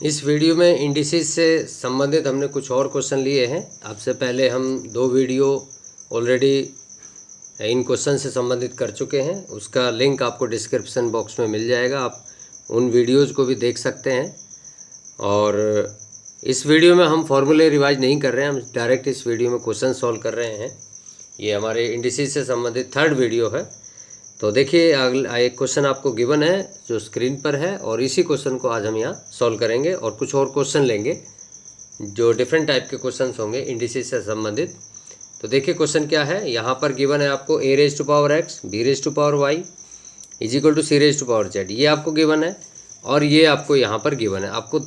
इस वीडियो में इंडिसेस से संबंधित हमने कुछ और क्वेश्चन लिए हैं। आपसे पहले हम 2 वीडियो ऑलरेडी इन क्वेश्चन से संबंधित कर चुके हैं। उसका लिंक आपको डिस्क्रिप्शन बॉक्स में मिल जाएगा, आप उन वीडियोस को भी देख सकते हैं। और इस वीडियो में हम फॉर्मूले रिवाइज नहीं कर रहे हैं, हम डायरेक्ट इस वीडियो में क्वेश्चन सॉल्व कर रहे हैं। ये हमारे इंडिसेस से संबंधित 3rd वीडियो है। तो देखिए, अगला एक क्वेश्चन आपको गिवन है जो स्क्रीन पर है, और इसी क्वेश्चन को आज हम यहाँ सॉल्व करेंगे और कुछ और क्वेश्चन लेंगे जो डिफरेंट टाइप के क्वेश्चन होंगे इंडिसेस से संबंधित। तो देखिए क्वेश्चन क्या है। यहाँ पर गिवन है आपको a⁻x b⁻y = c⁻z, ये आपको गिवन है। और ये आपको यहाँ पर गिवन है, आपको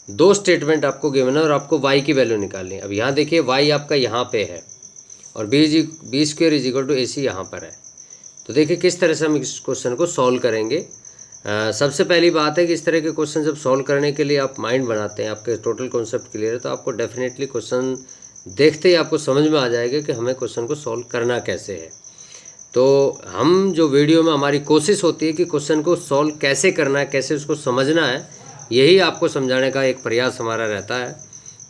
2 स्टेटमेंट आपको गिवन है और आपको y की वैल्यू निकालनी है। अब यहाँ देखिए y आपका यहाँ पे है और b² = ac यहाँ पर है। तो देखिए किस तरह से हम इस क्वेश्चन को सॉल्व करेंगे। सबसे पहली बात है कि इस तरह के क्वेश्चन जब सॉल्व करने के लिए आप माइंड बनाते हैं, आपके टोटल कॉन्सेप्ट क्लियर है, तो आपको डेफिनेटली क्वेश्चन देखते ही आपको समझ में आ जाएगा कि हमें क्वेश्चन को सॉल्व करना कैसे है। तो हम जो वीडियो में हमारी कोशिश होती है कि क्वेश्चन को सॉल्व कैसे करना है, कैसे उसको समझना है, यही आपको समझाने का एक प्रयास हमारा रहता है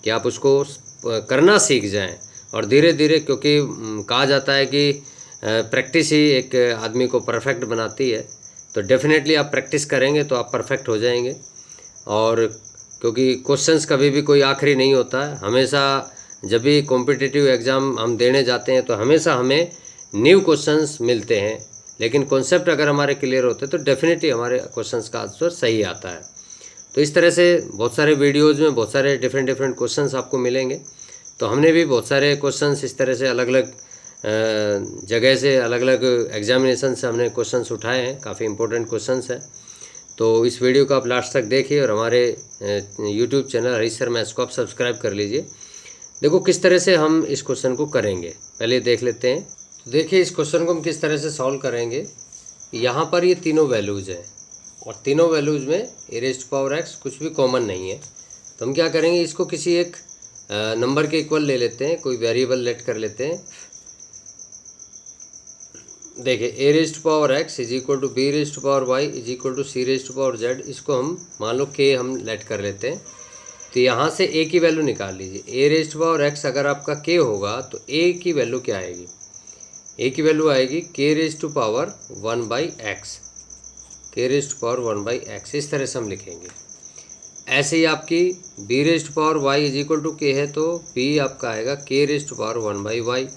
कि आप उसको करना सीख जाएं। और धीरे धीरे, क्योंकि कहा जाता है कि प्रैक्टिस ही एक आदमी को परफेक्ट बनाती है, तो डेफिनेटली आप प्रैक्टिस करेंगे तो आप परफेक्ट हो जाएंगे। और क्योंकि क्वेश्चंस कभी भी कोई आखिरी नहीं होता है, हमेशा जब भी कॉम्पिटिटिव एग्ज़ाम हम देने जाते हैं तो हमेशा हमें न्यू क्वेश्चंस मिलते हैं, लेकिन कॉन्सेप्ट अगर हमारे क्लियर होते हैं तो डेफिनेटली हमारे क्वेश्चंस का आंसर सही आता है। तो इस तरह से बहुत सारे वीडियोज़ में बहुत सारे डिफरेंट क्वेश्चंस आपको मिलेंगे। तो हमने भी बहुत सारे क्वेश्चंस इस तरह से अलग अलग जगह से, अलग अलग एग्जामिनेशन से हमने क्वेश्चंस उठाए हैं, काफ़ी इंपॉर्टेंट क्वेश्चंस हैं। तो इस वीडियो को आप लास्ट तक देखिए और हमारे YouTube channel Harish sir maths को आप सब्सक्राइब कर लीजिए। देखो किस तरह से हम इस क्वेश्चन को करेंगे, पहले देख लेते हैं। तो देखिए इस क्वेश्चन को हम किस तरह से सॉल्व करेंगे। यहाँ पर ये तीनों वैल्यूज़ हैं और तीनों वैल्यूज़ में a⁻x कुछ भी कॉमन नहीं है। तो हम क्या करेंगे, इसको किसी एक नंबर के इक्वल ले लेते हैं, कोई वेरिएबल लेट कर लेते हैं। देखिए a⁻x = b⁻y = c⁻z, इसको हम मान लो k हम लेट कर लेते हैं। तो यहाँ से a की वैल्यू निकाल लीजिए। a⁻x अगर आपका k होगा तो a की वैल्यू क्या आएगी, a की वैल्यू आएगी k⁻1/x। इस तरह से हम लिखेंगे। ऐसे ही आपकी b⁻y = k है तो b आपका आएगा k⁻1/y,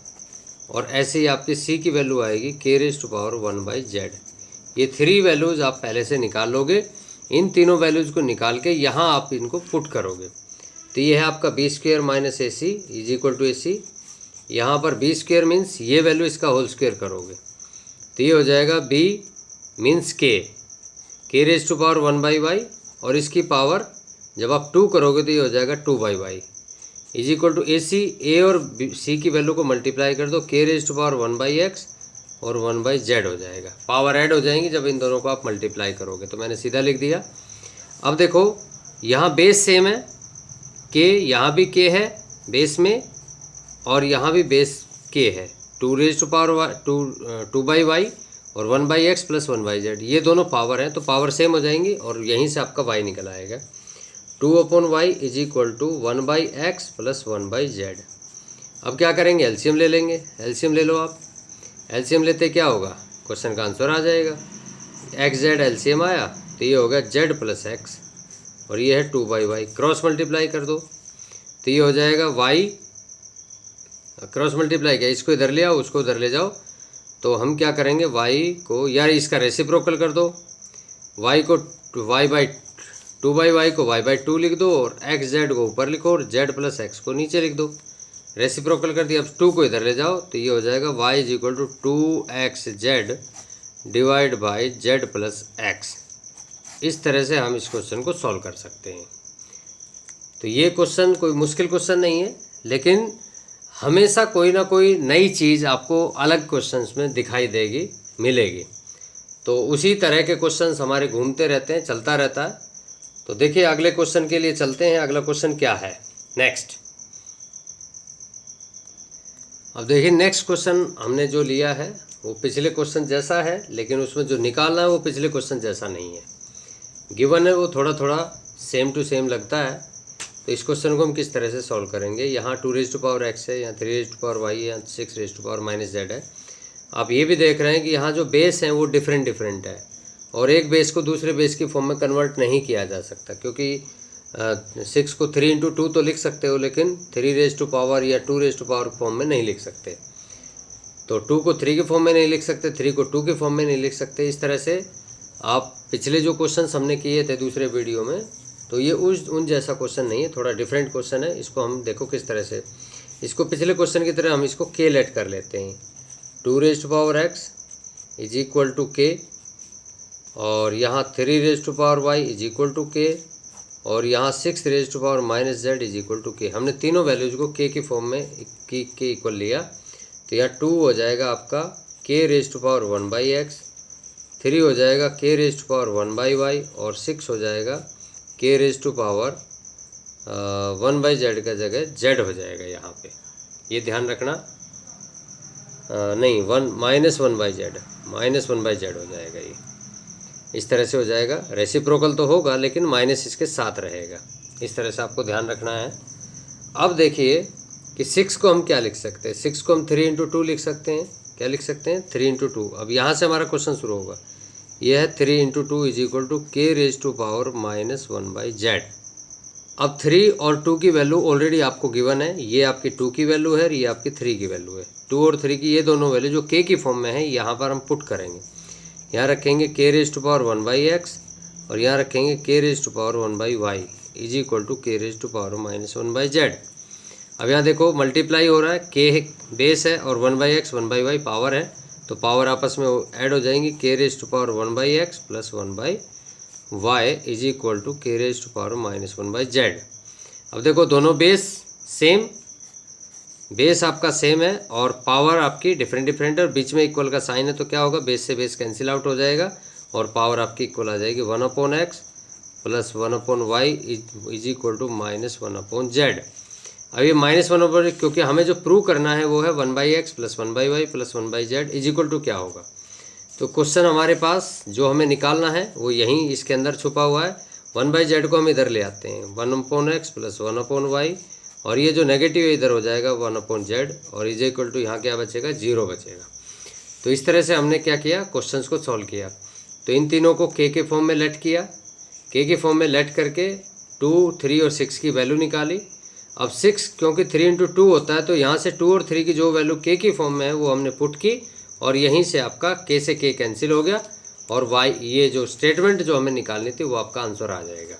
और ऐसे ही आपकी c की वैल्यू आएगी k⁻1/z। ये 3 वैल्यूज़ आप पहले से निकाल लोगे। इन तीनों वैल्यूज़ को निकाल के यहाँ आप इनको पुट करोगे तो ये है आपका b² - ac = ac। यहाँ पर b² मीन्स ये वैल्यू, इसका होल स्क्वायर करोगे तो ये हो जाएगा b मीन्स k⁻1/y, और इसकी पावर जब आप 2 करोगे तो ये हो जाएगा 2/y = ac। a और c की वैल्यू को मल्टीप्लाई कर दो, k⁻1/x और 1/z हो जाएगा। पावर ऐड हो जाएंगी जब इन दोनों को आप मल्टीप्लाई करोगे। तो मैंने सीधा लिख दिया। अब देखो यहाँ बेस सेम है, k यहाँ भी k है बेस में, और यहाँ भी बेस k है, 2/y और 1/x + 1/z, ये दोनों पावर हैं तो पावर सेम हो जाएंगी और यहीं से आपका y निकल आएगा। 2/y = 1/x + 1/z। अब क्या करेंगे, एलसीएम ले लेंगे। एलसीएम ले लो आप। एलसीएम लेते क्या होगा, क्वेश्चन का आंसर आ जाएगा। x z एलसीएम आया तो ये होगा z + x, और ये है 2/y। क्रॉस मल्टीप्लाई कर दो तो ये हो जाएगा y, क्रॉस मल्टीप्लाई किया, इसको इधर ले आओ, उसको उधर ले जाओ। तो हम क्या करेंगे, y को यार इसका रेसिप्रोकल कर दो, y को 2/y को y/2 लिख दो, और x z को ऊपर लिखो और z + x को नीचे लिख दो। रेसिप्रोकल कर दिया। अब 2 को इधर ले जाओ तो ये हो जाएगा y = 2xz / z + x। इस तरह से हम इस क्वेश्चन को सॉल्व कर सकते हैं। तो ये क्वेश्चन कोई मुश्किल क्वेश्चन नहीं है, लेकिन हमेशा कोई ना कोई नई चीज़ आपको अलग क्वेश्चंस में दिखाई देगी, मिलेगी। तो उसी तरह के क्वेश्चंस हमारे घूमते रहते हैं, चलता रहता है। तो देखिए अगले क्वेश्चन के लिए चलते हैं। अगला क्वेश्चन क्या है, नेक्स्ट। अब देखिए नेक्स्ट क्वेश्चन हमने जो लिया है वो पिछले क्वेश्चन जैसा है, लेकिन उसमें जो निकालना है वो पिछले क्वेश्चन जैसा नहीं है। गिवन है वो थोड़ा थोड़ा सेम टू सेम लगता है। तो इस क्वेश्चन को हम किस तरह से सॉल्व करेंगे, यहाँ 2⁻x है, यहाँ 3⁻y है, यहाँ 6⁻−z है। आप ये भी देख रहे हैं कि यहाँ जो बेस हैं वो डिफरेंट डिफरेंट है और एक बेस को दूसरे बेस की फॉर्म में कन्वर्ट नहीं किया जा सकता, क्योंकि 6 को 3 × 2 तो लिख सकते हो, लेकिन 3 या 2 फॉर्म में नहीं लिख सकते। तो 2 को 3 के फॉर्म में नहीं लिख सकते, 3 को 2 के फॉर्म में नहीं लिख सकते। इस तरह से आप पिछले जो क्वेश्चन हमने किए थे दूसरे वीडियो में, तो ये उन जैसा क्वेश्चन नहीं है, थोड़ा डिफरेंट क्वेश्चन है। इसको हम देखो किस तरह से, इसको पिछले क्वेश्चन की तरह हम इसको k लेट कर लेते हैं। 2⁻x = k और यहाँ 3⁻y = k और यहाँ 6⁻−z = k। हमने तीनों वैल्यूज को k की फॉर्म में k इक्वल लिया। तो यहाँ 2 हो जाएगा आपका k⁻1/x, 3 हो जाएगा k⁻1/y और 6 हो जाएगा k⁻1/z का जगह z हो जाएगा यहाँ पे। ये ध्यान रखना, नहीं 1/z हो जाएगा। ये इस तरह से हो जाएगा। रेसिप्रोकल तो होगा लेकिन माइनस इसके साथ रहेगा, इस तरह से आपको ध्यान रखना है। अब देखिए कि 6 को हम क्या लिख सकते हैं, 6 को हम 3 × 2 लिख सकते हैं। क्या लिख सकते हैं, 3 × 2। अब यहाँ से हमारा क्वेश्चन शुरू होगा। यह है 3 × 2 = k⁻−1/z। अब 3 और 2 की वैल्यू ऑलरेडी आपको गिवन है, ये आपकी 2 की वैल्यू है और ये आपकी 3 की वैल्यू है। 2 और 3 की ये दोनों वैल्यू जो k की फॉर्म में है यहाँ पर हम पुट करेंगे। यहाँ रखेंगे k⁻1/x और यहाँ रखेंगे k⁻1/y = k⁻−1/z। अब यहाँ देखो मल्टीप्लाई हो रहा है, k बेस है और 1/x 1/y पावर है, तो पावर आपस में ऐड हो जाएंगी। k⁻1/x + 1/y = k⁻−1/z। अब देखो दोनों बेस आपका सेम है और पावर आपकी डिफरेंट डिफरेंट है और बीच में इक्वल का साइन है, तो क्या होगा, बेस से बेस कैंसिल आउट हो जाएगा और पावर आपकी इक्वल आ जाएगी 1/x + 1/y = -1/z। अब ये -1/, क्योंकि हमें जो प्रूव करना है वो है 1/x + 1/y + 1/z = क्या होगा। तो क्वेश्चन हमारे पास जो हमें निकालना है वो यहीं इसके अंदर छुपा हुआ है। 1/z को हम इधर ले आते हैं, 1/x + 1/y और ये जो नेगेटिव है इधर हो जाएगा 1/z और = यहाँ क्या बचेगा, 0 बचेगा। तो इस तरह से हमने क्या किया, क्वेश्चंस को सॉल्व किया। तो इन तीनों को k के फॉर्म में लेट किया, k के फॉर्म में लेट करके 2, 3 और 6 की वैल्यू निकाली। अब 6 क्योंकि 3 × 2 होता है, तो यहाँ से 2 और 3 की जो वैल्यू k की फॉर्म में है वो हमने पुट की और यहीं से आपका k से k कैंसिल हो गया और y, ये जो स्टेटमेंट जो हमें निकालनी थी वो आपका आंसर आ जाएगा।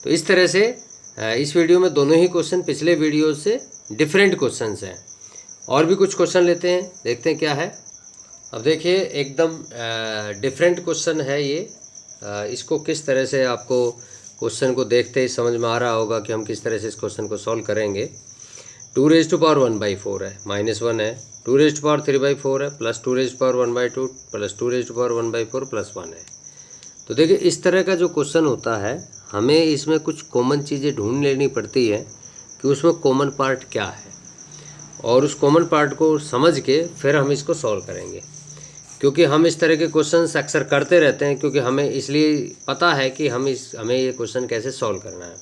तो इस तरह से इस वीडियो में दोनों ही क्वेश्चन पिछले वीडियो से डिफरेंट क्वेश्चंस हैं। और भी कुछ क्वेश्चन लेते हैं, देखते हैं क्या है। अब देखिए एकदम डिफरेंट क्वेश्चन है ये। इसको किस तरह से आपको क्वेश्चन को देखते ही समझ में आ रहा होगा कि हम किस तरह से इस क्वेश्चन को सॉल्व करेंगे। 2⁻1/4 है, -1 है, 2⁻3/4 है, +2⁻1/2 +2⁻1/4 +1 है। तो देखिए इस तरह का जो क्वेश्चन होता है, हमें इसमें कुछ कॉमन चीज़ें ढूंढ लेनी पड़ती है कि उसमें कॉमन पार्ट क्या है और उस कॉमन पार्ट को समझ के फिर हम इसको सॉल्व करेंगे। क्योंकि हम इस तरह के क्वेश्चंस अक्सर करते रहते हैं, क्योंकि हमें इसलिए पता है कि हमें ये क्वेश्चन कैसे सॉल्व करना है।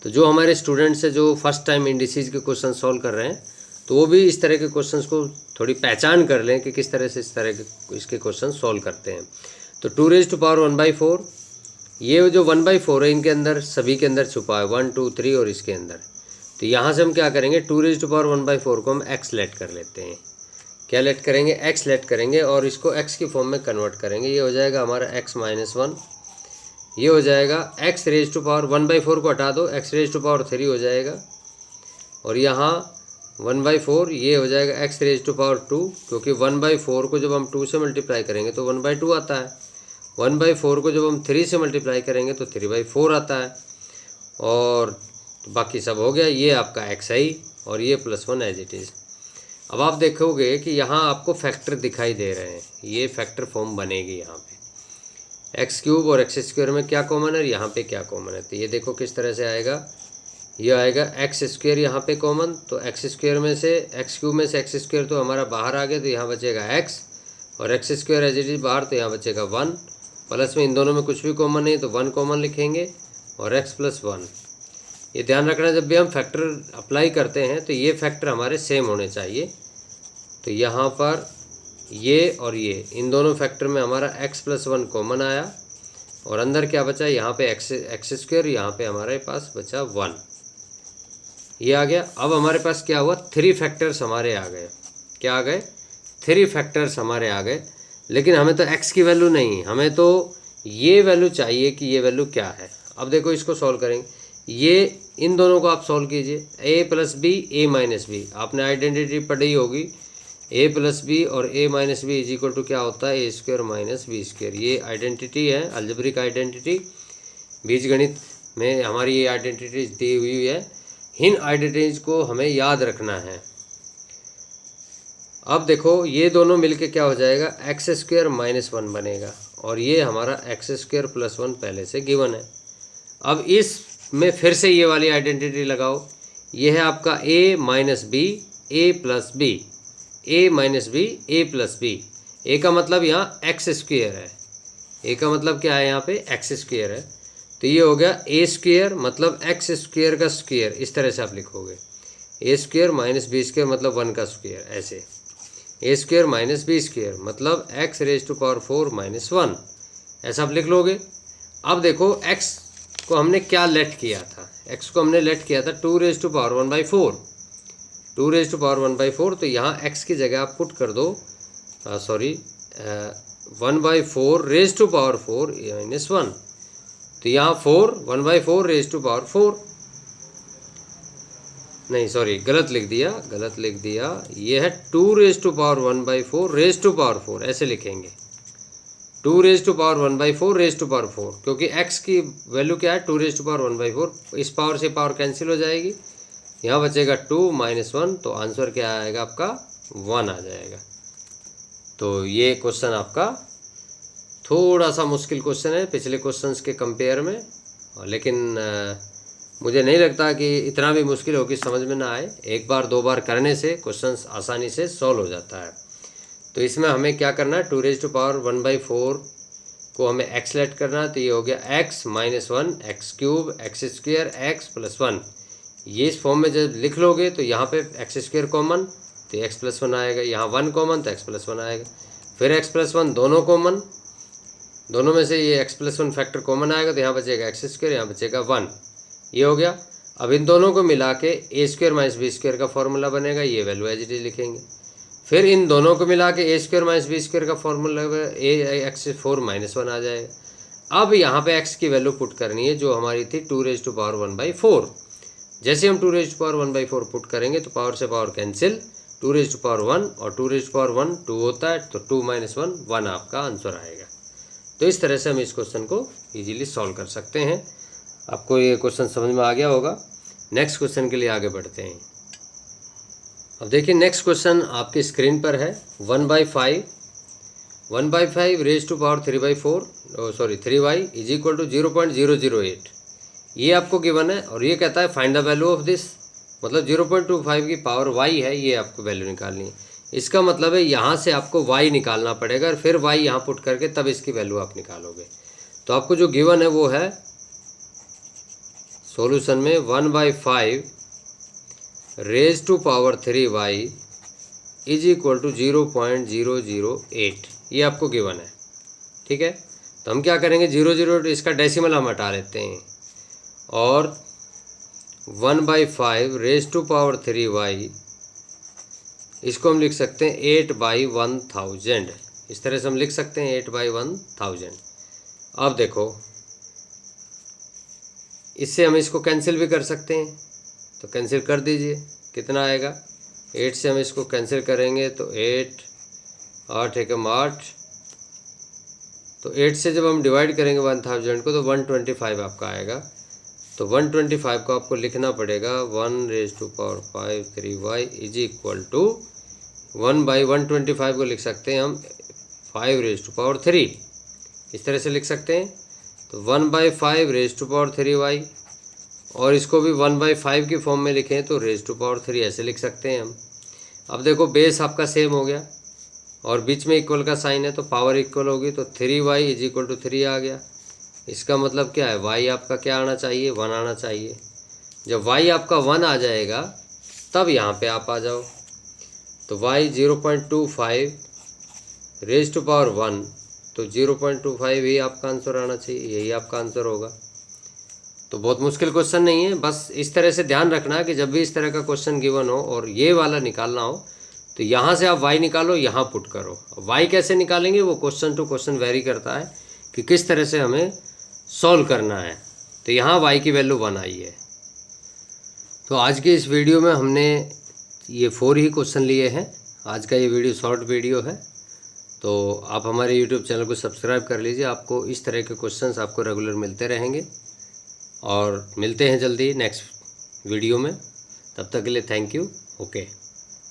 तो जो हमारे स्टूडेंट्स हैं जो फर्स्ट टाइम इंडिसेस के क्वेश्चन सॉल्व कर रहे हैं, तो वो भी इस तरह के क्वेश्चंस को थोड़ी पहचान कर लें कि किस तरह से इस तरह के इसके क्वेश्चन सॉल्व करते हैं। तो 2⁻1/4, ये जो 1/4 है इनके अंदर सभी के अंदर छुपा है, 1, 2, 3 और इसके अंदर। तो यहाँ से हम क्या करेंगे, 2⁻1/4 को हम x लेट कर लेते हैं। क्या लेट करेंगे, x लेट करेंगे और इसको x की फॉर्म में कन्वर्ट करेंगे। ये हो जाएगा हमारा x-1, ये हो जाएगा x⁻1/4 को हटा दो, x⁻3 हो जाएगा और यहाँ 1/4 ये हो जाएगा x⁻2, क्योंकि 1/4 को जब हम 2 से मल्टीप्लाई करेंगे तो 1/2 आता है, 1/4 को जब हम 3 से मल्टीप्लाई करेंगे तो 3/4 आता है और बाकी सब हो गया। ये आपका xi और ये +1 एज इट इज़। अब आप देखोगे कि यहाँ आपको फैक्टर दिखाई दे रहे हैं, ये फैक्टर फॉर्म बनेगी यहाँ पे। x³ और x² में क्या कॉमन है, यहाँ पे क्या कॉमन है। तो ये देखो किस तरह से आएगा, ये आएगा x² यहाँ पे कॉमन, तो x² में से x³ में से x² तो हमारा बाहर आ गया, तो यहाँ बचेगा x और x² एज इट इज़ बाहर, तो यहाँ बचेगा 1। प्लस में इन दोनों में कुछ भी कॉमन नहीं तो 1 कॉमन लिखेंगे और x प्लस 1। ये ध्यान रखना, जब भी हम फैक्टर अप्लाई करते हैं तो ये फैक्टर हमारे सेम होने चाहिए। तो यहाँ पर ये और ये इन दोनों फैक्टर में हमारा x प्लस 1 कॉमन आया और अंदर क्या बचा, यहाँ पे एक्स स्क्वायर, यहाँ पे हमारे पास बचा 1, ये आ गया। अब हमारे पास क्या हुआ, 3 फैक्टर्स हमारे आ गए। क्या आ गए, 3 फैक्टर्स हमारे आ गए। लेकिन हमें तो x की वैल्यू नहीं, हमें तो ये वैल्यू चाहिए कि ये वैल्यू क्या है। अब देखो इसको सॉल्व करेंगे, ये इन दोनों को आप सॉल्व कीजिए, a plus B A minus B, आपने आइडेंटिटी पढ़ी होगी, a प्लस बी और a minus B is equal to क्या होता है, A square minus B square. ये आइडेंटिटी है, अलजेब्रिक आइडेंटिटी, बीजगणित में हमारी ये आइडेंटिटी दी हुई है। इन आइडेंटिटीज को हमें याद रखना है। अब देखो ये दोनों मिलके क्या हो जाएगा, एक्स स्क्वायर माइनस 1 बनेगा और ये हमारा एक्स स्क्वायर प्लस 1 पहले से गिवन है। अब इसमें फिर से ये वाली आइडेंटिटी लगाओ, ये है आपका a minus B A plus B, A minus B A plus B. A का मतलब यहाँ एक्स स्क्वायर है, ए का मतलब क्या है, यहाँ पे एक्स स्क्वायर है। तो ये हो गया ए स्क्वायर मतलब एक्स स्क्वायर का स्क्वायर, इस तरह से आप लिखोगे, A square minus B square मतलब 1 का स्क्वायर, ऐसे A square minus B square मतलब X raise to power 4 minus 1, ऐसा आप लिख लोगे। अब देखो x को हमने क्या लेट किया था, x को हमने लेट किया था 2 raise to power 1/4, 2 raise to power 1/4। तो यहाँ x की जगह आप पुट कर दो, 1/4 रेज टू पावर 4 माइनस 1। तो यहाँ 1/4 रेज टू पावर 4, नहीं सॉरी गलत लिख दिया, ये है 2 raise to power 1/4 raise to power 4, ऐसे लिखेंगे, 2 raise to power 1/4 raise to power 4, क्योंकि x की वैल्यू क्या है, 2 रेज टू पावर 1/4, इस पावर से पावर कैंसिल हो जाएगी, यहाँ बचेगा 2 माइनस 1, तो आंसर क्या आएगा आपका 1 आ जाएगा। तो ये क्वेश्चन आपका थोड़ा सा मुश्किल क्वेश्चन है पिछले क्वेश्चंस के कंपेयर में, लेकिन मुझे नहीं लगता कि इतना भी मुश्किल हो कि समझ में ना आए। एक बार 2 बार करने से क्वेश्चंस आसानी से सॉल्व हो जाता है। तो इसमें हमें क्या करना है, 2 रेज टू पावर 1/4 को हमें x लेट करना है। तो ये हो गया x minus 1 x cube x square x plus 1। ये इस फॉर्म में जब लिख लोगे तो यहाँ पे एक्स स्क्वायर कॉमन तो x प्लस 1 आएगा, यहाँ 1 कॉमन तो x प्लस 1 आएगा, फिर x प्लस 1 दोनों कॉमन, दोनों में से ये x प्लस 1 फैक्टर कॉमन आएगा तो यहाँ बचेगा एक्स स्क्वायर, यहाँ बचेगा 1, ये हो गया। अब इन दोनों को मिला के ए स्क्वायर माइनस बी स्क्वायर का फॉर्मूला बनेगा, ये वैल्यू एज इट इज लिखेंगे। फिर इन दोनों को मिला के ए स्क्वायर माइनस बी स्क्वायर का फॉर्मूला ए एक्स 4 माइनस 1 आ जाएगा। अब यहाँ पे x की वैल्यू पुट करनी है जो हमारी थी 2 रेज टू पावर 1/4। जैसे हम 2 रेज टू पावर 1/4 पुट करेंगे तो पावर से power cancel, 2 raise to power 1 और 2 रेज टू पावर 1 2 होता है, तो 2 माइनस 1 1 आपका आंसर आएगा। तो इस तरह से हम इस क्वेश्चन को ईजिली सॉल्व कर सकते हैं। आपको ये क्वेश्चन समझ में आ गया होगा। नेक्स्ट क्वेश्चन के लिए आगे बढ़ते हैं। अब देखिए नेक्स्ट क्वेश्चन आपकी स्क्रीन पर है, 1/5 raise to power 3y is equal to 0.008। ये आपको गिवन है और ये कहता है find the value of this, मतलब 0.25 की पावर y है, ये आपको वैल्यू निकालनी है। इसका मतलब है यहाँ से आपको y निकालना पड़ेगा और फिर y यहाँ पुट करके तब इसकी वैल्यू आप निकालोगे। तो आपको जो गिवन है वो है सॉल्यूशन में 1/5 raise to power 3y is equal to 0.008, ये आपको गिवन है, ठीक है। तो हम क्या करेंगे, 0.0 इसका डेसिमल हम हटा लेते हैं और 1/5 रेज टू पावर 3y इसको हम लिख सकते हैं 8/1000, इस तरह से हम लिख सकते हैं 8/1000। अब देखो इससे हम इसको कैंसिल भी कर सकते हैं, तो कैंसिल कर दीजिए, कितना आएगा, 8 से हम इसको कैंसिल करेंगे तो 8 8 एकम 8, तो 8 से जब हम डिवाइड करेंगे 1000 को तो 125 आपका आएगा। तो 125 को आपको लिखना पड़ेगा 1 raise to power 5 3y is equal to 1/125 को लिख सकते हैं हम 5 रेज टू पावर 3, इस तरह से लिख सकते हैं। तो 1/5 रेज टू पावर 3y और इसको भी 1/5 की फॉर्म में लिखें तो रेज टू पावर 3 ऐसे लिख सकते हैं हम। अब देखो बेस आपका सेम हो गया और बीच में इक्वल का साइन है तो पावर इक्वल होगी, तो 3y इज इक्वल टू 3 आ गया। इसका मतलब क्या है, y आपका क्या आना चाहिए, 1 आना चाहिए। जब y आपका 1 आ जाएगा तब यहाँ पे आप आ जाओ। तो y 0.25 रेज टू पावर 1, तो 0.25 ही आपका आंसर आना चाहिए, यही आपका आंसर होगा। तो बहुत मुश्किल क्वेश्चन नहीं है, बस इस तरह से ध्यान रखना कि जब भी इस तरह का क्वेश्चन गिवन हो और ये वाला निकालना हो तो यहाँ से आप y निकालो, यहाँ पुट करो। y कैसे निकालेंगे वो क्वेश्चन टू क्वेश्चन वेरी करता है कि किस तरह से हमें सॉल्व करना है। तो यहाँ y की वैल्यू 1 आई है। तो आज के इस वीडियो में हमने ये 4 ही क्वेश्चन लिए हैं। आज का ये वीडियो शॉर्ट वीडियो है, तो आप हमारे यूट्यूब चैनल को सब्सक्राइब कर लीजिए। आपको इस तरह के क्वेश्चंस आपको रेगुलर मिलते रहेंगे और मिलते हैं जल्दी नेक्स्ट वीडियो में। तब तक के लिए थैंक यू। ओके।